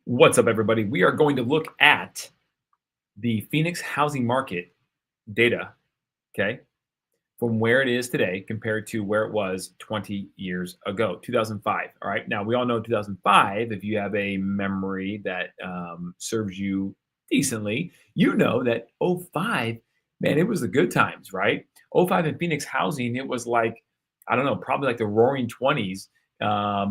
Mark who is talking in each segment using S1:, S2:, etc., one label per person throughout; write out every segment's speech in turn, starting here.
S1: What's up, everybody? We are going to look at the Phoenix housing market data, okay, from where it is today compared to where it was 20 years ago, 2005. All right. Now, we all know 2005, if you have a memory that serves you decently, you know that '05, man, it was the good times, right? '05 in Phoenix housing, it was like, I don't know, probably like the roaring 20s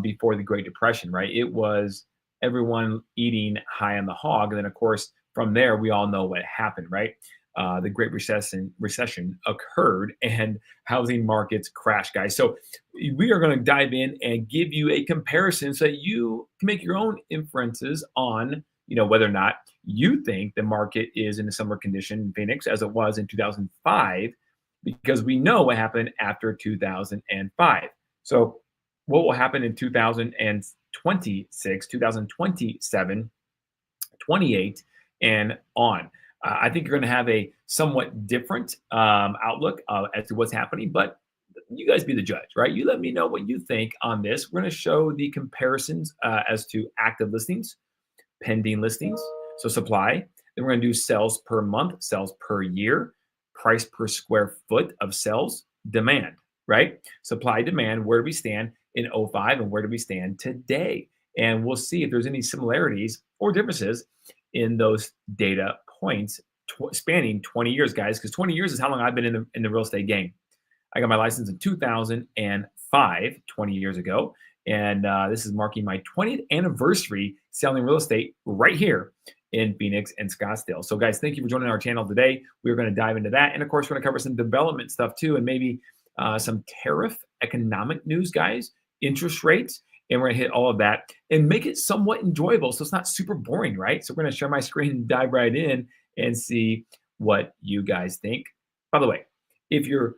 S1: before the Great Depression, right? It was everyone eating high on the hog. And then, of course, from there, we all know what happened, right? The Great Recession occurred and housing markets crashed, guys. So we are going to dive in and give you a comparison so that you can make your own inferences on, whether or not you think the market is in a similar condition in Phoenix as it was in 2005, because we know what happened after 2005. So what will happen in 2026, 2027, 28, and on? I think you're going to have a somewhat different outlook as to what's happening, but you guys be the judge, right? You let me know what you think on this. We're going to show the comparisons as to active listings, pending listings, so supply. Then we're going to do sales per month, sales per year, price per square foot of sales, demand, right? Supply, demand, where do we stand in '05 and where do we stand today? And we'll see if there's any similarities or differences in those data points spanning 20 years, guys, because 20 years is how long I've been in the real estate game. I got my license in 2005, 20 years ago. And this is marking my 20th anniversary selling real estate right here in Phoenix and Scottsdale. So, guys, thank you for joining our channel today. We're going to dive into that. And, of course, we're going to cover some development stuff, too, and maybe some tariff economic news, guys, interest rates. And we're going to hit all of that and make it somewhat enjoyable so it's not super boring, right? So we're going to share my screen and dive right in and see what you guys think. By the way, if you're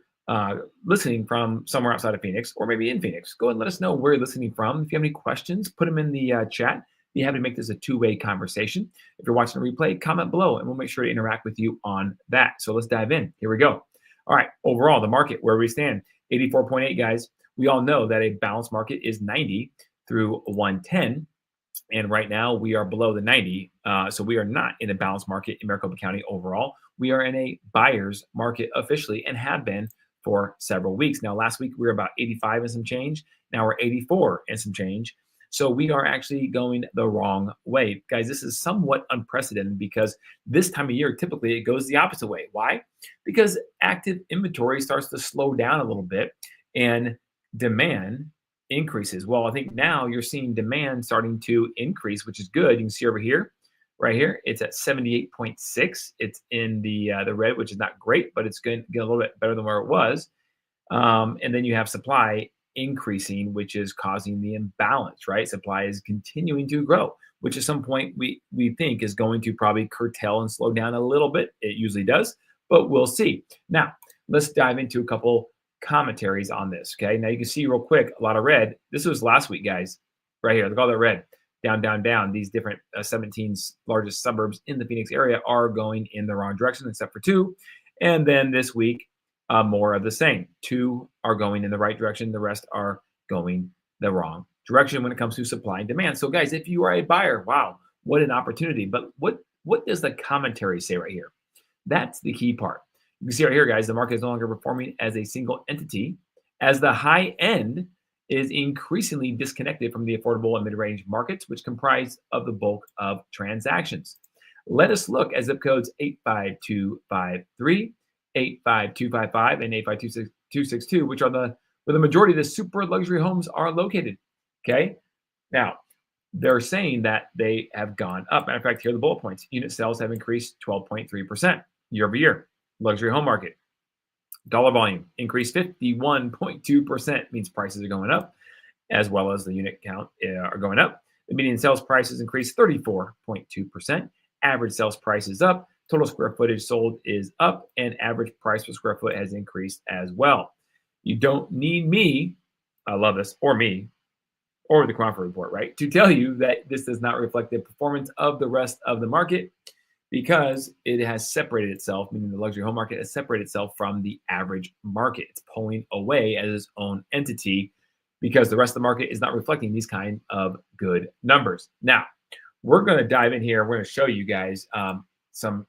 S1: listening from somewhere outside of Phoenix or maybe in Phoenix, go ahead and let us know where you're listening from. If you have any questions, put them in the chat. Be happy to make this a two-way conversation. If you're watching a replay, comment below and we'll make sure to interact with you on that. So let's dive in. Here we go. All right. Overall, the market, where we stand, 84.8, guys. We all know that a balanced market is 90 through 110. And right now we are below the 90. So we are not in a balanced market in Maricopa County overall. We are in a buyer's market officially and have been for several weeks. Now, last week we were about 85 and some change. Now we're 84 and some change. So we are actually going the wrong way. Guys, this is somewhat unprecedented because this time of year, typically it goes the opposite way. Why? Because active inventory starts to slow down a little bit and demand increases. Well, I think now you're seeing demand starting to increase, which is good. You can see over here, right here, it's at 78.6. It's in the red, which is not great, but it's going to get a little bit better than where it was. And then you have supply increasing, which is causing the imbalance, right? Supply is continuing to grow, which at some point we think is going to probably curtail and slow down a little bit. It usually does, but we'll see. Now, let's dive into a couple commentaries on this. Okay. Now you can see real quick, a lot of red. This was last week, guys, right here. Look at all that red. Down, down, down. These different 17 largest suburbs in the Phoenix area are going in the wrong direction, except for 2. And then this week, more of the same. 2 are going in the right direction. The rest are going the wrong direction when it comes to supply and demand. So, guys, if you are a buyer, wow, what an opportunity. But what does the commentary say right here? That's the key part. You can see right here, guys, the market is no longer performing as a single entity, as the high end is increasingly disconnected from the affordable and mid-range markets, which comprise of the bulk of transactions. Let us look at zip codes 85253, 85255, and 85262, which are where the majority of the super luxury homes are located. Okay. Now, they're saying that they have gone up. Matter of fact, here are the bullet points. Unit sales have increased 12.3% year over year. Luxury home market. Dollar volume increased 51.2%, means prices are going up, as well as the unit count are going up. The median sales prices increased 34.2%. Average sales price is up. Total square footage sold is up, and average price per square foot has increased as well. You don't need me, I love this, or me, or the Crawford report, right, to tell you that this does not reflect the performance of the rest of the market, because it has separated itself, meaning the luxury home market has separated itself from the average market. It's pulling away as its own entity because the rest of the market is not reflecting these kind of good numbers. Now, we're going to dive in here. We're going to show you guys some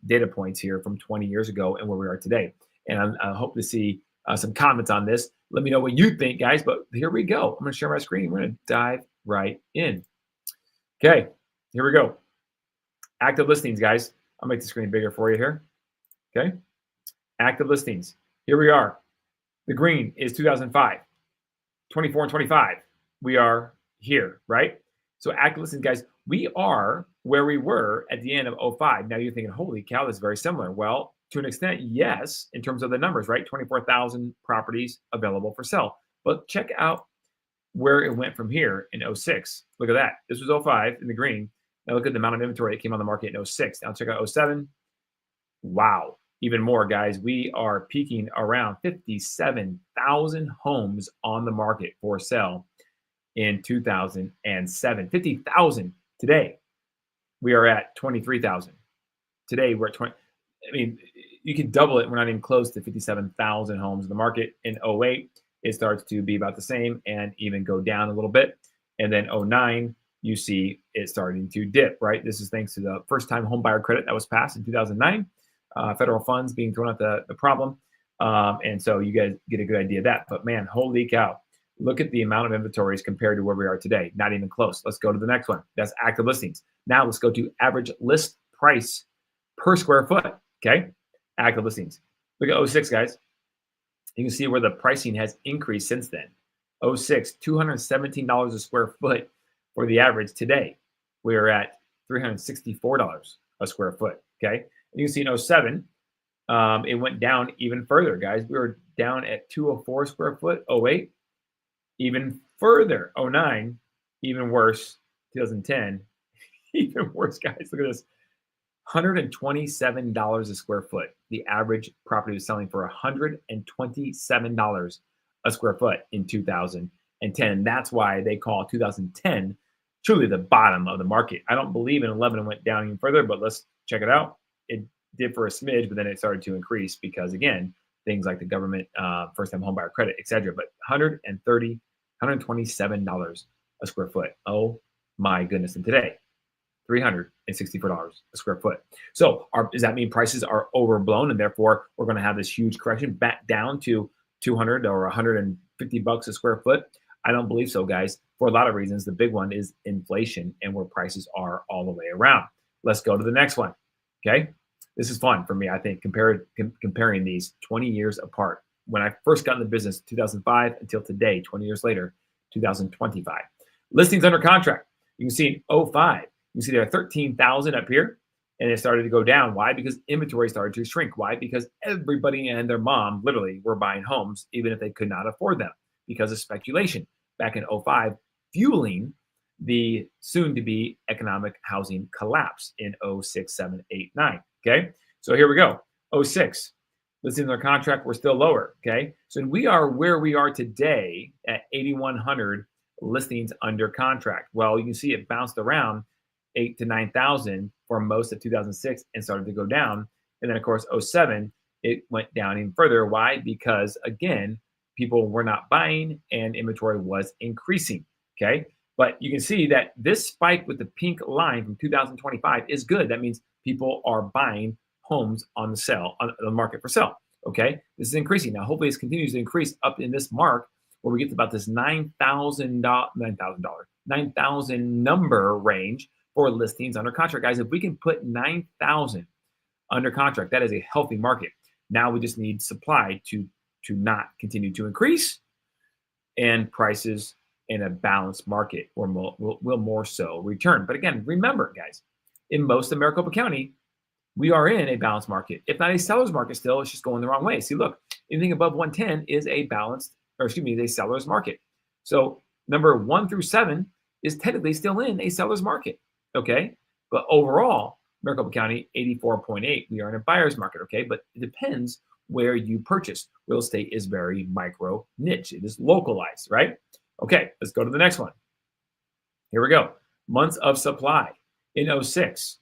S1: data points here from 20 years ago and where we are today. And I hope to see some comments on this. Let me know what you think, guys. But here we go. I'm going to share my screen. We're going to dive right in. Okay, here we go. Active listings, guys. I'll make the screen bigger for you here. Okay, active listings. Here we are. The green is 2005, 24 and 25. We are here, right? So active listings, guys, we are where we were at the end of 05. Now you're thinking, holy cow, that's very similar. Well, to an extent, yes, in terms of the numbers, right? 24,000 properties available for sale. But check out where it went from here in 06. Look at that. This was 05 in the green. Now look at the amount of inventory that came on the market in 06. Now check out 07. Wow. Even more, guys. We are peaking around 57,000 homes on the market for sale in 2007. 50,000 today. We are at 23,000. Today we're at 20. I mean, you could double it. We're not even close to 57,000 homes in the market. In 08, it starts to be about the same and even go down a little bit. And then 09, you see it starting to dip, right? This is thanks to the first time home buyer credit that was passed in 2009. Federal funds being thrown at the problem. And so you guys get a good idea of that. But man, holy cow. Look at the amount of inventories compared to where we are today. Not even close. Let's go to the next one. That's active listings. Now let's go to average list price per square foot. Okay. Active listings. Look at 06, guys. You can see where the pricing has increased since then. 06, $217 a square foot for the average. Today, we are at $364 a square foot. Okay. And you can see in 07, it went down even further, guys. We were down at 204 square foot. 08, even further. 09, even worse. 2010, even worse, guys. Look at this. $127 a square foot. The average property was selling for $127 a square foot in 2010. And that's why they call 2010 truly the bottom of the market. I don't believe in 11 and went down even further, but let's check it out. It did for a smidge, but then it started to increase because, again, things like the government, first-time homebuyer credit, etc. But $127 a square foot. Oh my goodness! And today, $364 a square foot. So does that mean prices are overblown and therefore we're going to have this huge correction back down to 200 or 150 bucks a square foot? I don't believe so, guys, for a lot of reasons. The big one is inflation and where prices are all the way around. Let's go to the next one. Okay. This is fun for me, I think, comparing these 20 years apart. When I first got in the business, 2005 until today, 20 years later, 2025. Listings under contract. You can see in 05, you see there are 13,000 up here, and it started to go down. Why? Because inventory started to shrink. Why? Because everybody and their mom literally were buying homes, even if they could not afford them, because of speculation back in 05, fueling the soon-to-be economic housing collapse in 06, 7, 8, 9. Okay, so here we go. 06, listings under contract, we're still lower. Okay, so we are where we are today at 8,100 listings under contract. Well, you can see it bounced around 8 to 9,000 for most of 2006 and started to go down. And then, of course, 07, it went down even further. Why? Because, again, people were not buying and inventory was increasing. Okay. But you can see that this spike with the pink line from 2025 is good. That means people are buying homes on the market for sale. Okay. This is increasing. Now, hopefully, this continues to increase up in this mark where we get to about this $9,000 number range for listings under contract. Guys, if we can put 9,000 under contract, that is a healthy market. Now we just need supply to not continue to increase, and prices in a balanced market will more so return. But again, remember, guys, in most of Maricopa County, we are in a balanced market. If not a seller's market still, it's just going the wrong way. See, look, anything above 110 is a seller's market. So number 1 through 7 is technically still in a seller's market. Okay, but overall, Maricopa County 84.8, we are in a buyer's market. Okay, but it depends where you purchase. Real estate is very micro niche. It is localized, right? Okay, let's go to the next one. Here we go. Months of supply. In 06,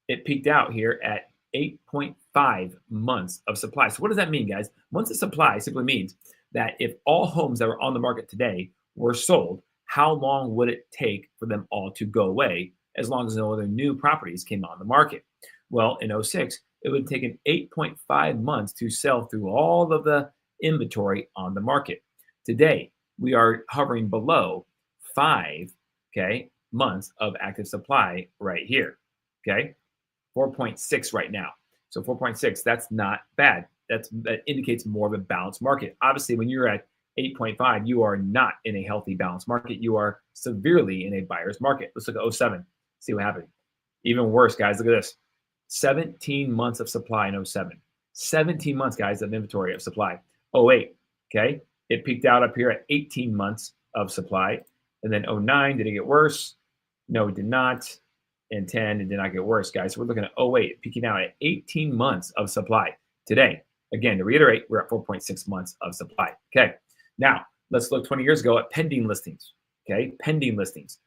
S1: it peaked out here at 8.5 months of supply. So what does that mean, guys? Months of supply simply means that if all homes that are on the market today were sold, how long would it take for them all to go away as long as no other new properties came on the market. Well, in '06, it would have taken 8.5 months to sell through all of the inventory on the market. Today, we are hovering below 5, okay, months of active supply right here, okay? 4.6 right now. So 4.6, that's not bad. That indicates more of a balanced market. Obviously, when you're at 8.5, you are not in a healthy balanced market. You are severely in a buyer's market. Let's look at '07, see what happened. Even worse, guys, look at this. 17 months of supply in '07. 17 months, guys, of inventory of supply. '08, okay? It peaked out up here at 18 months of supply. And then '09, did it get worse? No, it did not. And 10, it did not get worse, guys. So we're looking at '08, peaking out at 18 months of supply. Today, again, to reiterate, we're at 4.6 months of supply. Okay, now let's look 20 years ago at pending listings. Okay, pending listings.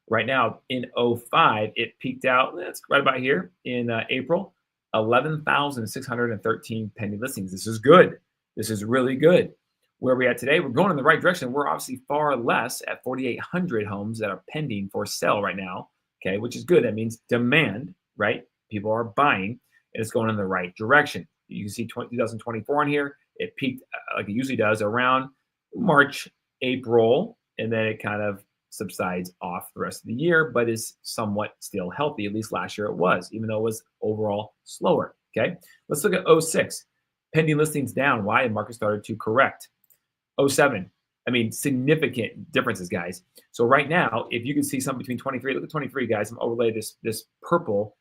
S1: Right now in '05, it peaked out, that's right about here in April, 11,613 pending listings. This is good. This is really good. Where are we at today? We're going in the right direction. We're obviously far less at 4,800 homes that are pending for sale right now. Okay, which is good. That means demand, right? People are buying, and it's going in the right direction. You can see 2024 on here. It peaked like it usually does around March, April, and then it kind of subsides off the rest of the year, but is somewhat still healthy. At least last year it was, even though it was overall slower. Okay, let's look at '06. Pending listings down. Why? The market started to correct. '07. I mean, significant differences, guys. So right now, if you can see something between 23, look at 23, guys. I'm overlay this purple.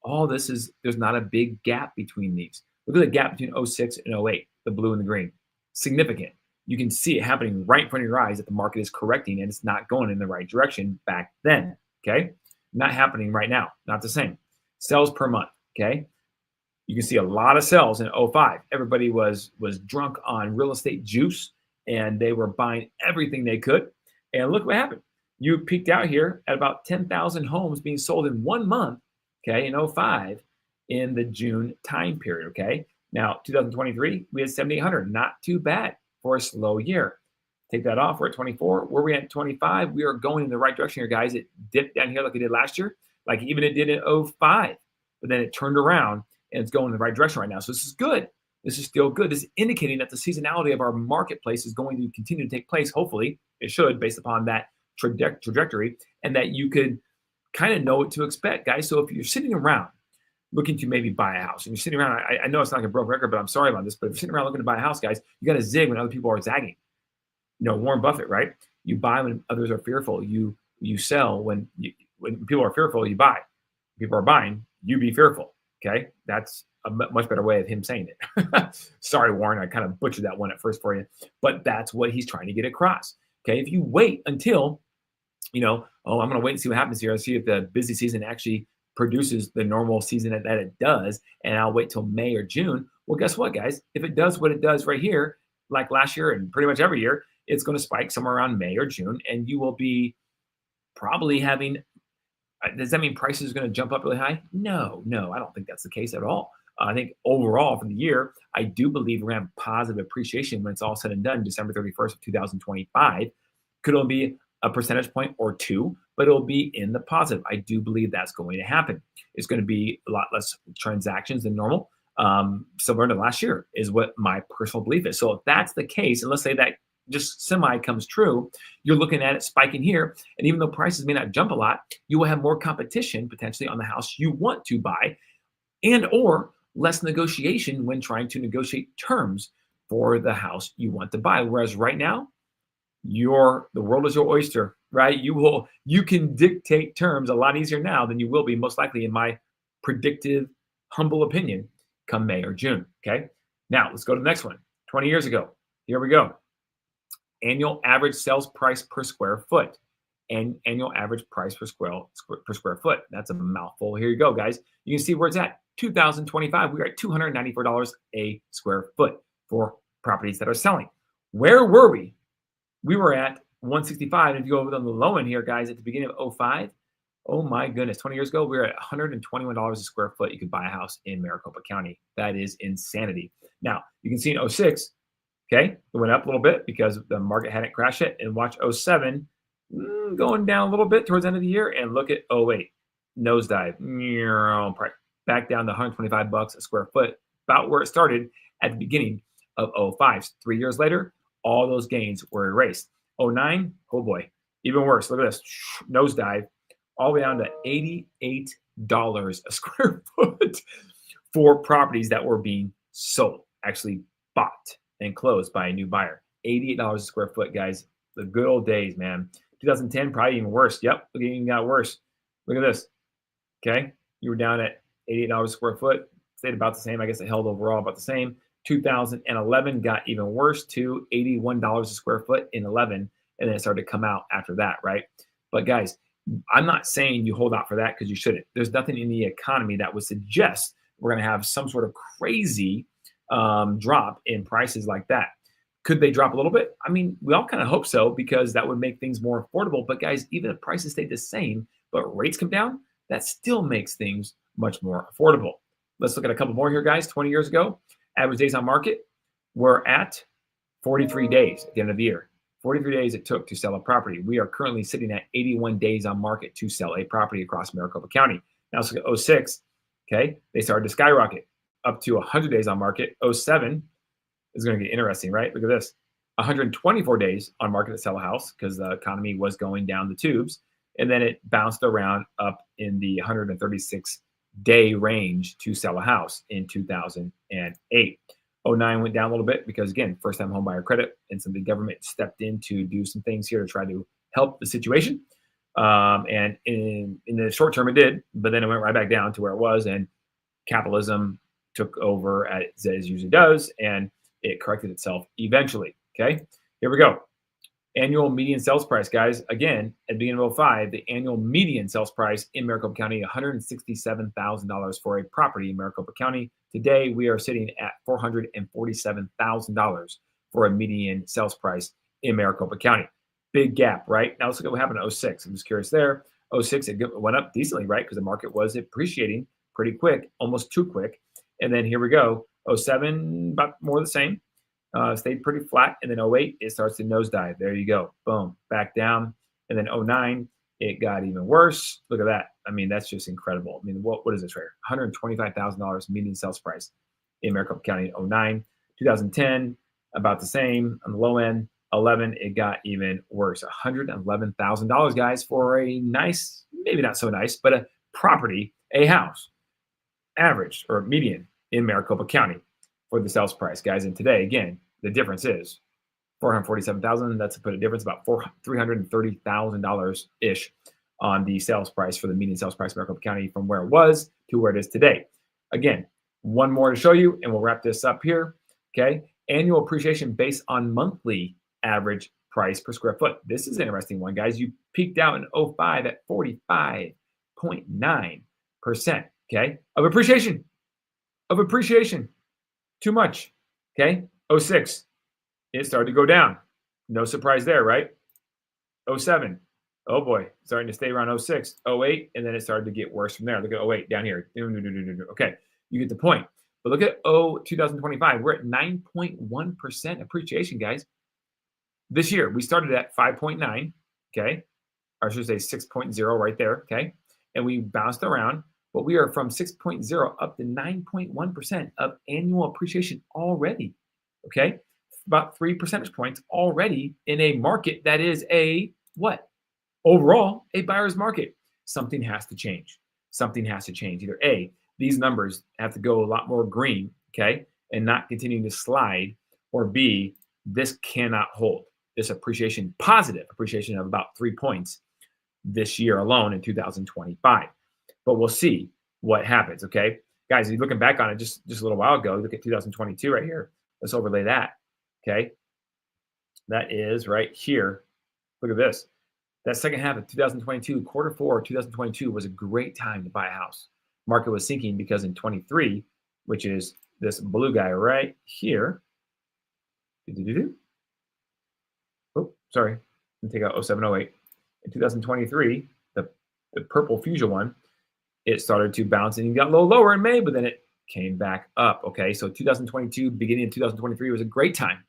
S1: All this is, there's not a big gap between these. Look at the gap between '06 and '08, the blue and the green. Significant. You can see it happening right in front of your eyes that the market is correcting and it's not going in the right direction back then, okay? Not happening right now, not the same. Sales per month, okay? You can see a lot of sales in '05. Everybody was drunk on real estate juice, and they were buying everything they could. And look what happened. You peaked out here at about 10,000 homes being sold in 1 month, okay, in '05, in the June time period, okay? Now, 2023, we had 7,800. Not too bad for a slow year. Take that off. We're at 24. Where we at 25? We are going in the right direction here, guys. It dipped down here like it did last year, like even it did in '05. But then it turned around, and it's going in the right direction right now. So this is good. This is still good. This is indicating that the seasonality of our marketplace is going to continue to take place. Hopefully, it should, based upon that trajectory, and that you could kind of know what to expect, guys. So if you're sitting around looking to maybe buy a house, and you're sitting around, I know it's not like a broke record, but I'm sorry about this, but if you're sitting around looking to buy a house, guys, you got to zig when other people are zagging. You know, Warren Buffett, right? You buy when others are fearful. You sell when people are fearful. You buy. People are buying. You be fearful. Okay, that's a much better way of him saying it. Sorry, Warren, I kind of butchered that one at first for you, but that's what he's trying to get across. Okay, if you wait until, I'm going to wait and see what happens here. I'll see if the busy season actually produces the normal season that it does, and I'll wait till May or June. Well, guess what, guys? If it does what it does right here, like last year and pretty much every year, it's going to spike somewhere around May or June, and you will be probably having. Does that mean prices are going to jump up really high? No, I don't think that's the case at all. I think overall for the year, I do believe we're going to have positive appreciation when it's all said and done, December 31st of 2025. Could only be a percentage point or two, but it'll be in the positive. I do believe that's going to happen. It's going to be a lot less transactions than normal, similar to last year, is what my personal belief is. So if that's the case, and let's say that just semi comes true, you're looking at it spiking here. And even though prices may not jump a lot, you will have more competition potentially on the house you want to buy, and or less negotiation when trying to negotiate terms for the house you want to buy. Whereas right now, the world is your oyster, right? You can dictate terms a lot easier now than you will be most likely, in my predictive, humble opinion, come May or June. Okay. Now let's go to the next one. 20 years ago. Here we go. Annual average sales price per square foot, and annual average price per square foot. That's a mouthful. Here you go, guys. You can see where it's at. 2025, we are at $294 a square foot for properties that are selling. Where were we? We were at $165. And if you go on the low end here, guys, at the beginning of '05, oh my goodness, 20 years ago, we were at $121 a square foot. You could buy a house in Maricopa County. That is insanity. Now, you can see in '06, okay, it went up a little bit because the market hadn't crashed yet. And watch '07 going down a little bit towards the end of the year. And look at '08. nosedive, back down to 125 bucks a square foot, about where it started at the beginning of '05. 3 years later, all those gains were erased. '09, oh boy, even worse. Look at this, nosedive, all the way down to $88 a square foot for properties that were being sold, actually bought and closed by a new buyer. $88 a square foot, guys. The good old days, man. 2010, probably even worse. Yep, it even got worse. Look at this. Okay, you were down at $88 a square foot, stayed about the same. I guess it held overall about the same. 2011 got even worse to $81 a square foot in 11, and then it started to come out after that, right? But guys, I'm not saying you hold out for that because you shouldn't. There's nothing in the economy that would suggest we're going to have some sort of crazy drop in prices like that. Could they drop a little bit? I mean, we all kind of hope so because that would make things more affordable. But guys, even if prices stay the same, but rates come down, that still makes things much more affordable. Let's look at a couple more here, guys. 20 years ago, average days on market were at 43 days at the end of the year. 43 days it took to sell a property. We are currently sitting at 81 days on market to sell a property across Maricopa County. Now let's look at '06. Okay, they started to skyrocket up to 100 days on market. '07 is going to get interesting, right? Look at this. 124 days on market to sell a house because the economy was going down the tubes. And then it bounced around up in the 136-day range to sell a house in 2008. '09 went down a little bit because, again, first-time home buyer credit, and some of the government stepped in to do some things here to try to help the situation. And in the short term, it did, but then it went right back down to where it was, and capitalism took over as it usually does, and it corrected itself eventually. Okay, here we go. Annual median sales price, guys. Again, at the beginning of '05, the annual median sales price in Maricopa County, $167,000 for a property in Maricopa County. Today, we are sitting at $447,000 for a median sales price in Maricopa County. Big gap, right? Now let's look at what happened in '06. I'm just curious there. '06, it went up decently, right? Because the market was appreciating pretty quick, almost too quick. And then here we go. '07, about more the same. Stayed pretty flat. And then '08, it starts to nosedive. There you go. Boom. Back down. And then '09, it got even worse. Look at that. I mean, that's just incredible. I mean, what is this right here? $125,000 median sales price in Maricopa County in '09. 2010, about the same on the low end. 11, it got even worse. $111,000, guys, for a nice, maybe not so nice, but a property, a house, average or median in Maricopa County for the sales price, guys. And today, again, the difference is $447,000. That's to put a difference about $330,000 ish on the sales price for the median sales price in Maricopa County from where it was to where it is today. Again, one more to show you, and we'll wrap this up here. Okay, annual appreciation based on monthly average price per square foot. This is an interesting one, guys. You peaked out in '05 at 45.9%. Okay, of appreciation. Too much. Okay, '06, it started to go down. No surprise there, right? '07, oh boy, starting to stay around '06, '08, and then it started to get worse from there. Look at '08 down here. Okay, you get the point. But look at 2025. We're at 9.1% appreciation, guys. This year, we started at 5.9, okay? Or I should say 6.0 right there, okay? And we bounced around, but we are from 6.0 up to 9.1% of annual appreciation already, okay? About 3 percentage points already in a market that is a what? Overall, a buyer's market. Something has to change. Something has to change. Either A, these numbers have to go a lot more green, okay, and not continuing to slide, or B, this cannot hold. This appreciation, positive appreciation of about 3 points this year alone in 2025. But we'll see what happens, okay? Guys, if you're looking back on it just a little while ago, look at 2022 right here. Let's overlay that, okay? That is right here. Look at this. That second half of 2022, quarter four 2022 was a great time to buy a house. Market was sinking because in 23, which is this blue guy right here. Oh, sorry. Let me take out 07, 08. In 2023, the purple fuchsia one, it started to bounce and it got a little lower in May, but then it came back up. Okay, so 2022, beginning of 2023 was a great time.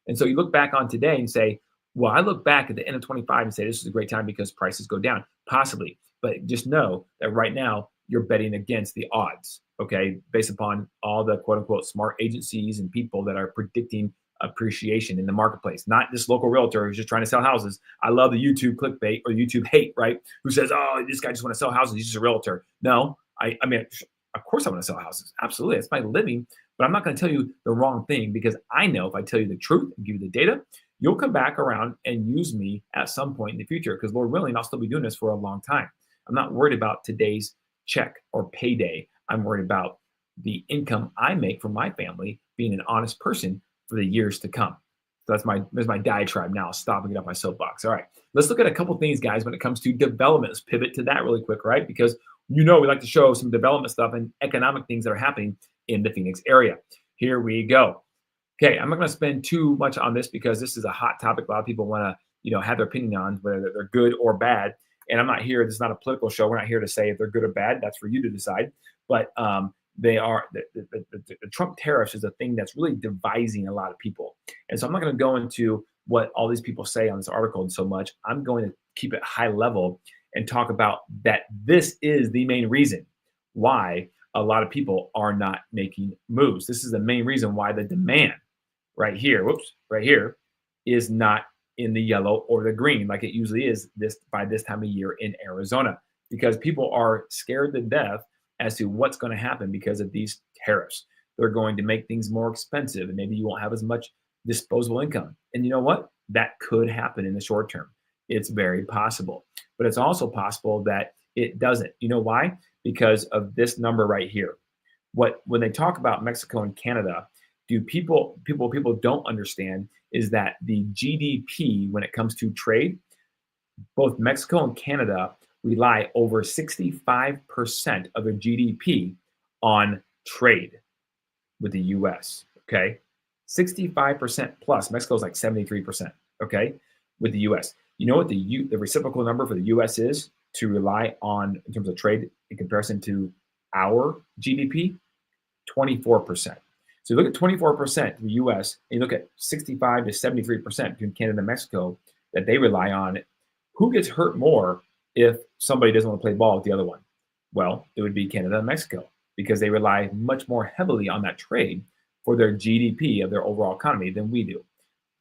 S1: And so you look back on today and say, well, I look back at the end of 25 and say this is a great time because prices go down. Possibly. But just know that right now you're betting against the odds, okay, based upon all the quote unquote smart agencies and people that are predicting appreciation in the marketplace, not this local realtor who's just trying to sell houses. I love the YouTube clickbait or YouTube hate, right? Who says, oh, this guy just want to sell houses. He's just a realtor. No, I mean, of course I want to sell houses. Absolutely. It's my living. But I'm not going to tell you the wrong thing because I know if I tell you the truth and give you the data, you'll come back around and use me at some point in the future because Lord willing, I'll still be doing this for a long time. I'm not worried about today's check or payday. I'm worried about the income I make from my family being an honest person for the years to come. So there's my diatribe now. I'll stop and get off my soapbox. All right, let's look at a couple things, guys, when it comes to development. Let's pivot to that really quick, right? Because we like to show some development stuff and economic things that are happening in the Phoenix area. Here we go. Okay, I'm not going to spend too much on this because this is a hot topic. A lot of people want to, have their opinion on whether they're good or bad. And I'm not here. This is not a political show. We're not here to say if they're good or bad. That's for you to decide. But they are the Trump tariffs is a thing that's really dividing a lot of people. And so I'm not going to go into what all these people say on this article so much. I'm going to keep it high level and talk about that. This is the main reason why a lot of people are not making moves. This is the main reason why the demand right here is not in the yellow or the green like it usually is by this time of year in Arizona, because people are scared to death as to what's going to happen because of these tariffs. They're going to make things more expensive and maybe you won't have as much disposable income. And you know what? That could happen in the short term. It's very possible, but it's also possible that it doesn't. You know why? Because of this number right here. When they talk about Mexico and Canada, people don't understand is that the GDP, when it comes to trade, both Mexico and Canada rely over 65% of their GDP on trade with the US, okay? 65% plus. Mexico's like 73%, okay, with the US. You know what the reciprocal number for the US is to rely on in terms of trade in comparison to our GDP? 24%. So you look at 24% in the US and you look at 65 to 73% between Canada and Mexico that they rely on. Who gets hurt more if somebody doesn't want to play ball with the other one? Well, it would be Canada and Mexico because they rely much more heavily on that trade for their GDP of their overall economy than we do.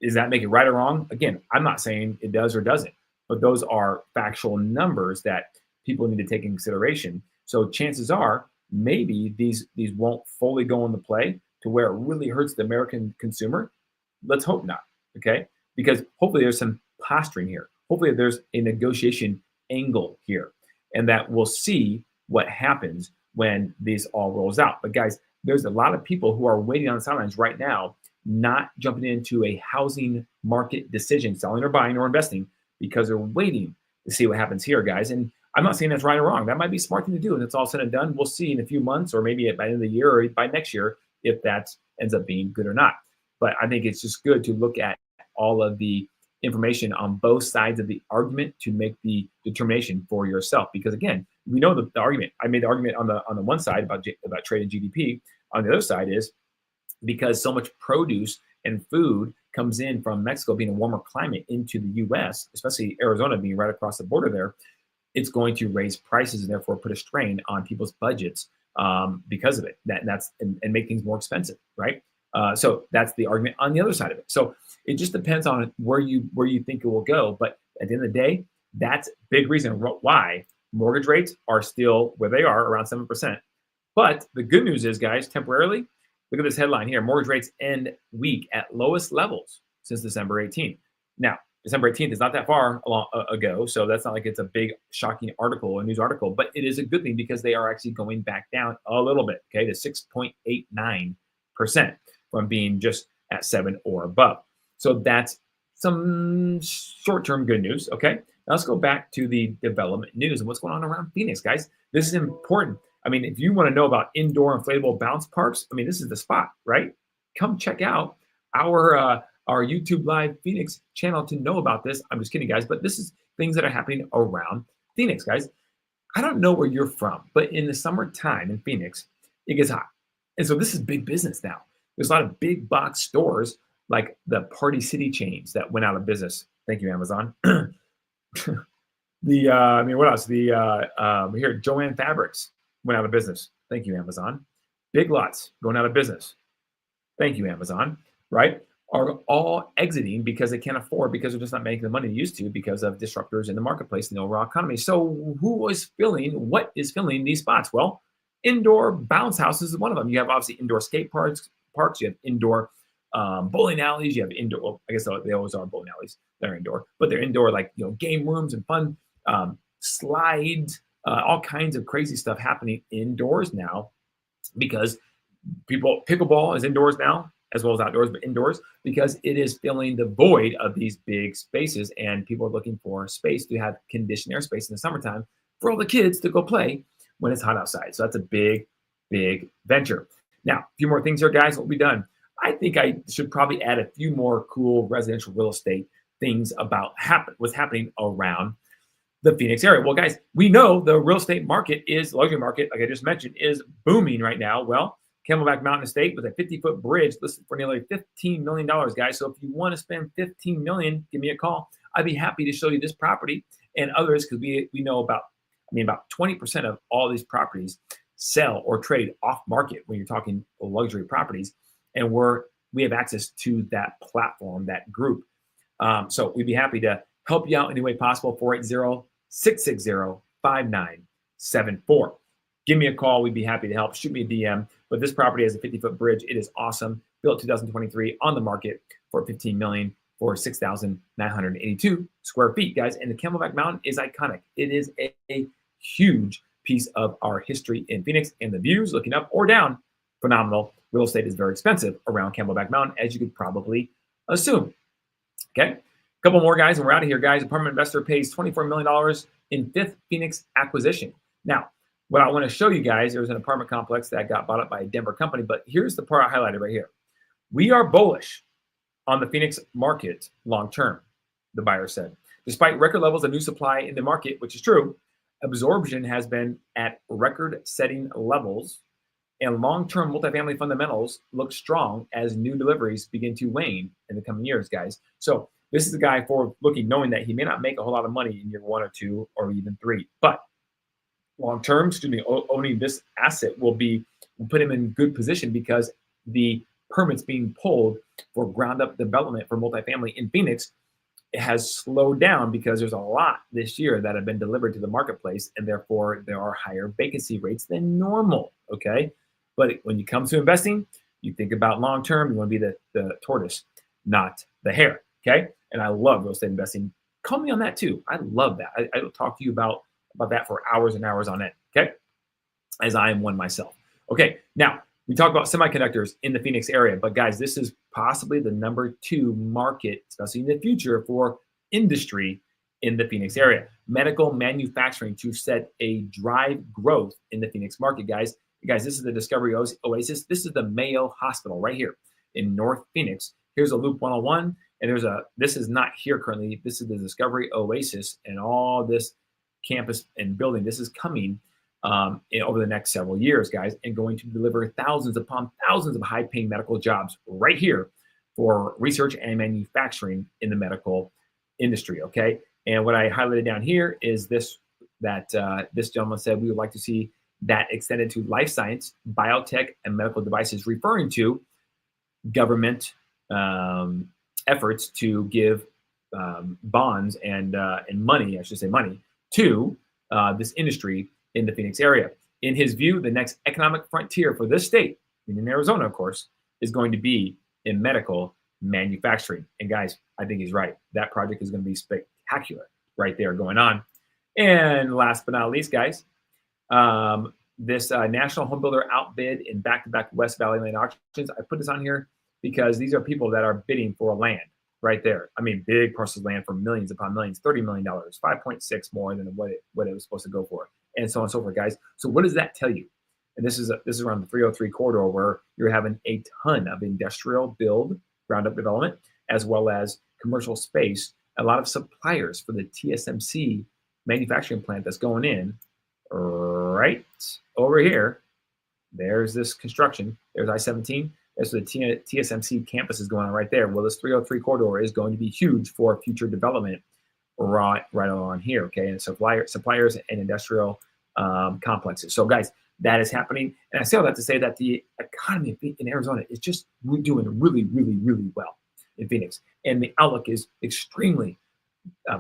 S1: Does that make it right or wrong? Again, I'm not saying it does or doesn't, but those are factual numbers that people need to take in consideration. So chances are maybe these won't fully go into play to where it really hurts the American consumer. Let's hope not, okay? Because hopefully there's some posturing here. Hopefully there's a negotiation angle here and that we'll see what happens when this all rolls out. But guys, there's a lot of people who are waiting on the sidelines right now, not jumping into a housing market decision, selling or buying or investing, because they're waiting to see what happens here, guys. And I'm not saying that's right or wrong. That might be a smart thing to do. And it's all said and done. We'll see in a few months or maybe by the end of the year or by next year if that ends up being good or not. But I think it's just good to look at all of the information on both sides of the argument to make the determination for yourself. Because again, we know the argument. I made the argument on the one side about trade and GDP. On the other side is because so much produce and food comes in from Mexico being a warmer climate into the U.S., especially Arizona being right across the border there, it's going to raise prices and therefore put a strain on people's budgets because of it. And make things more expensive, right? So that's the argument on the other side of it. So it just depends on where you think it will go. But at the end of the day, that's a big reason why mortgage rates are still where they are, around 7%. But the good news is, guys, temporarily, look at this headline here. Mortgage rates end week at lowest levels since December 18th. Now, December 18th is not that far ago, so that's not like it's a big shocking article, a news article, but it is a good thing because they are actually going back down a little bit, okay, to 6.89% from being just at 7 or above. So that's some short-term good news, okay? Now let's go back to the development news and what's going on around Phoenix, guys. This is important. I mean, if you want to know about indoor inflatable bounce parks, I mean, this is the spot, right? Come check out our YouTube Live Phoenix channel to know about this. I'm just kidding, guys, but this is things that are happening around Phoenix, guys. I don't know where you're from, but in the summertime in Phoenix, it gets hot. And so this is big business now. There's a lot of big box stores like the Party City chains that went out of business. Thank you, Amazon. I mean, what else? Here, Joanne Fabrics went out of business. Thank you, Amazon. Big Lots going out of business. Thank you, Amazon. Right? Are all exiting because they can't afford, because they're just not making the money they used to because of disruptors in the marketplace and the overall economy. So what is filling these spots? Well, indoor bounce houses is one of them. You have obviously indoor skate parks, you have indoor bowling alleys, you have indoor, well, I guess they always are bowling alleys. They're indoor, but they're indoor, like, game rooms and fun slides, all kinds of crazy stuff happening indoors now, because pickleball is indoors now as well as outdoors, but indoors, because it is filling the void of these big spaces, and people are looking for space to have conditioned airspace in the summertime for all the kids to go play when it's hot outside. So that's a big venture. Now, a few more things here, guys. What we done? I think I should probably add a few more cool residential real estate things about what's happening around the Phoenix area. Well, guys, we know the real estate market luxury market, like I just mentioned, is booming right now. Well, Camelback Mountain Estate with a 50-foot bridge listed for nearly $15 million, guys. So if you want to spend $15 million, give me a call. I'd be happy to show you this property and others, because we know about 20% of all these properties sell or trade off market when you're talking luxury properties, and we have access to that platform, that group. So we'd be happy to help you out any way possible. 480-660-5974. Give me a call. We'd be happy to help. Shoot me a DM. But this property has a 50-foot bridge. It is awesome. Built 2023, on the market for $15 million for 6,982 square feet, guys. And the Camelback Mountain is iconic. It is a huge piece of our history in Phoenix, and the views looking up or down, phenomenal. Real estate is very expensive around Camelback Mountain, as you could probably assume. Okay. A couple more, guys, and we're out of here, guys. Apartment investor pays $24 million in fifth Phoenix acquisition. Now, what I want to show you guys, there was an apartment complex that got bought up by a Denver company, but here's the part I highlighted right here. We are bullish on the Phoenix market long term, the buyer said. Despite record levels of new supply in the market, which is true, absorption has been at record-setting levels, and long-term multifamily fundamentals look strong as new deliveries begin to wane in the coming years, guys. So this is the guy forward looking, knowing that he may not make a whole lot of money in year 1 or 2 or even 3, but long-term, owning this asset will put him in good position, because the permits being pulled for ground-up development for multifamily in Phoenix, it has slowed down because there's a lot this year that have been delivered to the marketplace, and therefore there are higher vacancy rates than normal, okay? But when you come to investing, you think about long-term. You want to be the tortoise, not the hare, okay? And I love real estate investing. Call me on that too. I love that. I will talk to you about that for hours and hours on end, okay? As I am one myself. Okay, now we talk about semiconductors in the Phoenix area, but guys, this is possibly the number 2 market, especially in the future, for industry in the Phoenix area. Medical manufacturing to set a drive growth in the Phoenix market, guys. Guys, this is the Discovery Oasis. This is the Mayo Hospital right here in North Phoenix. Here's a Loop 101, and this is not here currently. This is the Discovery Oasis, and all this campus and building. This is coming over the next several years, guys, and going to deliver thousands upon thousands of high-paying medical jobs right here for research and manufacturing in the medical industry, okay? And what I highlighted down here is this gentleman said we would like to see that extended to life science, biotech, and medical devices, referring to government efforts to give bonds and money, I should say money, to this industry in the Phoenix area. In his view, the next economic frontier for this state, in Arizona, of course, is going to be in medical manufacturing. And guys, I think he's right. That project is going to be spectacular right there going on. And last but not least, guys, this national home builder outbid in back-to-back West Valley land auctions. I put this on here because these are people that are bidding for land right there. I mean, big parcels of land for millions upon millions, $30 million, 5.6 more than what it was supposed to go for, and so on and so forth, guys. So what does that tell you? And this is around the 303 corridor, where you're having a ton of industrial build, ground-up development, as well as commercial space. A lot of suppliers for the TSMC manufacturing plant that's going in right over here. There's this construction. There's I-17. There's the TSMC campus is going on right there. Well, this 303 corridor is going to be huge for future development right along here, okay, and suppliers and industrial complexes. So, guys, that is happening, and I say all that to say that the economy in Arizona is just doing really, really, really well in Phoenix, and the outlook is extremely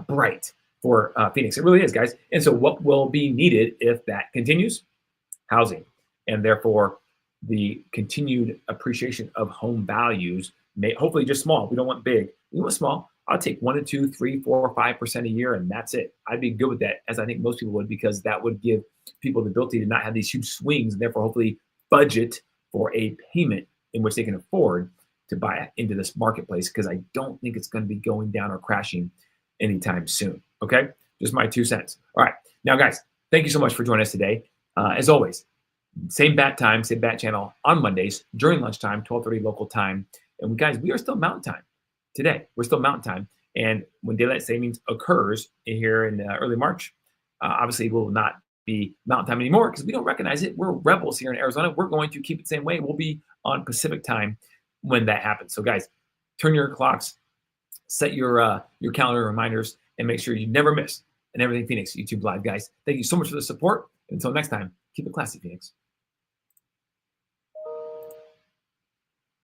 S1: bright for Phoenix. It really is, guys. And so, what will be needed if that continues? Housing, and therefore the continued appreciation of home values may hopefully just small. We don't want big. We want small. I'll take 1 to 2, 3, 4, 5% a year, and that's it. I'd be good with that, as I think most people would, because that would give people the ability to not have these huge swings, and therefore hopefully budget for a payment in which they can afford to buy into this marketplace. Because I don't think it's going to be going down or crashing anytime soon. Okay, just my 2 cents. All right, now guys, thank you so much for joining us today. As always, same bat time, same bat channel on Mondays during lunchtime, 12:30 local time. And guys, we are still Mountain Time today. We're still Mountain Time. And when daylight savings occurs here in early March, obviously we will not be Mountain Time anymore because we don't recognize it. We're rebels here in Arizona. We're going to keep it the same way. We'll be on Pacific Time when that happens. So guys, turn your clocks, set your calendar reminders, and make sure you never miss an Everything Phoenix YouTube Live, guys. Thank you so much for the support. Until next time, keep it classy, Phoenix.